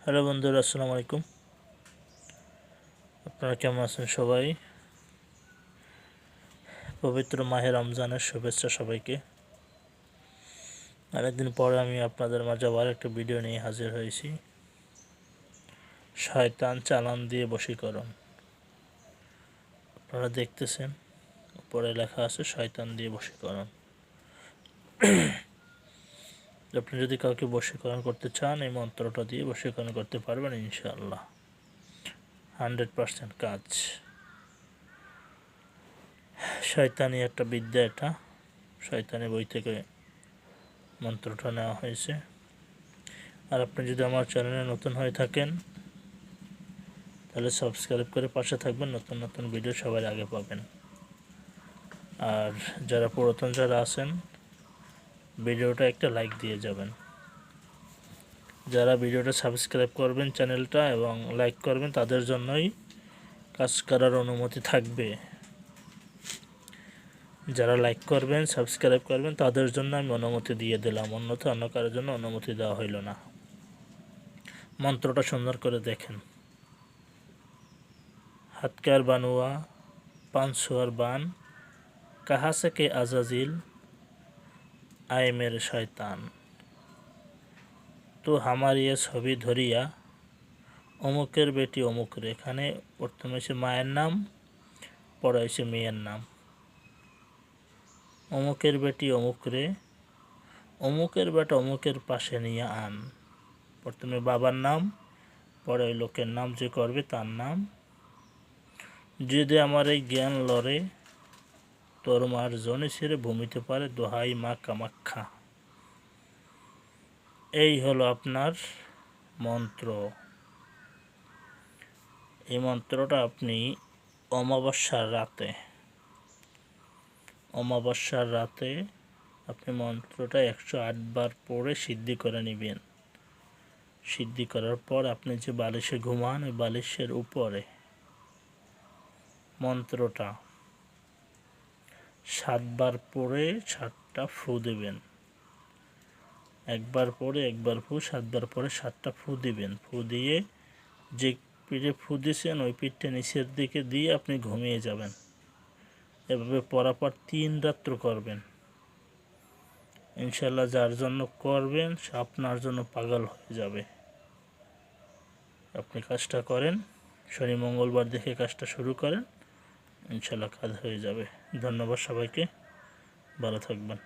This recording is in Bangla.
হ্যালো বন্ধুরা, আসসালামু আলাইকুম। আপনারা কেমন আছেন সবাই? পবিত্র মাহে রমজানের শুভেচ্ছা সবাইকে। অনেকদিন পরে আমি আপনাদের মাঝে আবার একটা ভিডিও নিয়ে হাজির হয়েছি। শয়তান চালান দিয়ে বশীকরণ। আপনারা দেখতেছেন উপরে লেখা আছে শয়তান দিয়ে বশীকরণ। আপনি যদি কাউকে বশীকরণ করতে চান, এই মন্ত্রটা দিয়ে বশীকরণ করতে পারবেন ইনশাআল্লাহ। 100% কাজ। শয়তানি একটা বিদ্যা, এটা শয়তানি বই থেকে মন্ত্রটা নেওয়া হয়েছে। আর আপনি যদি আমার চ্যানেলে নতুন হয়ে থাকেন তাহলে সাবস্ক্রাইব করে পাশে থাকবেন, নতুন নতুন ভিডিও সবার আগে পাবেন। আর যারা পুরাতন যারা আছেন, ভিডিওটা একটা লাইক দিয়ে যাবেন। যারা ভিডিওটা সাবস্ক্রাইব করবেন চ্যানেলটা এবং লাইক করবেন, তাদের জন্যই কাজ করার অনুমতি থাকবে। যারা লাইক করবেন, সাবস্ক্রাইব করবেন, তাদের জন্য আমি অনুমতি দিয়ে দিলাম, অন্যথা অন্য কারোর জন্য অনুমতি দেওয়া হইল না। মন্ত্রটা সুন্দর করে দেখেন। हथकर बनवा 500 बान, कहाँ से के अज़ाज़िल आए मेरे शैतान, तो हमारी ये ছবি ধরিয়া অমুকের বেটি অমুক রে। এখানে প্রথমে এসে মায়ের নাম, পরে এসে মেয়ের নাম। অমুকের বেটি অমুক রে, অমুকের বেটা অমুকের পাশে নিয়ে আন। প্রথমে বাবার নাম, পরে ওই লোকের নাম, যে করবে তার নাম। যদি আমার এই জ্ঞান লড়ে, তোর মার জনে ছেড়ে ভূমিতে পারে, দোহাই মা কামাখ্যা। এই হলো আপনার মন্ত্র। এই মন্ত্রটা আপনি অমাবস্যার রাতে আপনি মন্ত্রটা 108 বার পড়ে সিদ্ধি করে নেবেন। সিদ্ধি করার পর আপনি যে বালিশে ঘুমান, ওই বালিশের উপরে মন্ত্রটা 7 বার পড়ে 7টা ফু দেবেন। একবার পরে একবার ফু, 7 বার পরে 7টা ফু দিবেন। ফু দিয়ে যে পিঠে ফু দিয়েছেন ওই পিঠটা নিচের দিকে দিয়ে আপনি ঘুমিয়ে যাবেন। এভাবে পরাপর 3 রাত্র করবেন। ইনশাল্লাহ যার জন্য করবেন সে আপনার জন্য পাগল হয়ে যাবে। আপনি কাজটা করেন, শনি মঙ্গলবার দেখে কাজটা শুরু করেন, ইনশাল্লাহ কাজ হয়ে যাবে। ধন্যবাদ সবাইকে, ভালো থাকবেন।